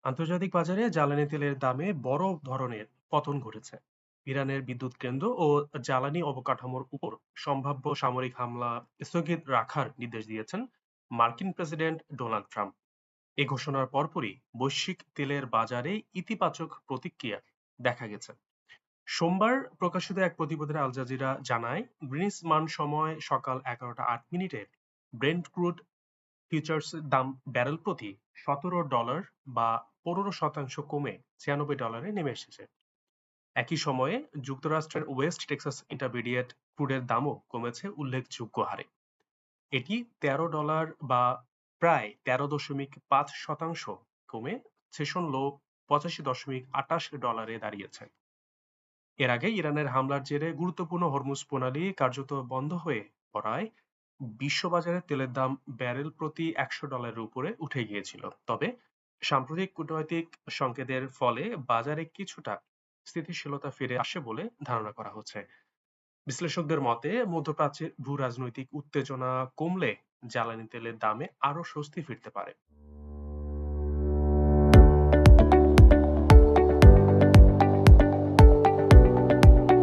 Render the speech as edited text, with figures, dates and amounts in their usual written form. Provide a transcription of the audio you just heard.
আন্তর্জাতিক বাজারে জ্বালানি তেলের দামে বড় ধরনের পতন ঘটেছে। ইরানের বিদ্যুৎ কেন্দ্র ও জ্বালানি অবকাঠামোর উপর সম্ভাব্য সামরিক হামলা স্থগিত রাখার নির্দেশ দিয়েছেন মার্কিন প্রেসিডেন্ট ডোনাল্ড ট্রাম্প। এই ঘোষণার পরপরই বৈশ্বিক তেলের বাজারে ইতিবাচক প্রতিক্রিয়া দেখা গেছে। সোমবার প্রকাশিত এক প্রতিবেদনে আল জাজিরা জানায়, গ্রিনিচ মান সময় সকাল 11টা 8 মিনিটে ব্রেন্ট ক্রুড ফিউচার্সের দাম ব্যারেল প্রতি $17 বা 15% কমে $96 নেমে এসেছে। একই সময়ে যুক্তরাষ্ট্রের ওয়েস্ট টেক্সাস ইন্টারমিডিয়েট ক্রুডের দামও কমেছে উল্লেখযোগ্য হারে। এটি $13 বা প্রায় 13.5% কমে সেশন লো $85.28 দাঁড়িয়েছে। এর আগে ইরানের হামলার জেরে গুরুত্বপূর্ণ হরমুজ প্রণালী কার্যত বন্ধ হয়ে পড়ায় বিশ্ববাজারে তেলের দাম ব্যারেল প্রতি $100 উপরে উঠে গিয়েছিল। তবে সাম্প্রতিক কূটনৈতিক সংকেতের ফলে বাজারে কিছুটা স্থিতিশীলতা ফিরে আসে বলে ধারণা করা হচ্ছে। বিশ্লেষকদের মতে মধ্যপ্রাচ্যে ভূ রাজনৈতিক উত্তেজনা কমলে জ্বালানি তেলের দামে আরো স্বস্তি ফিরতে পারে।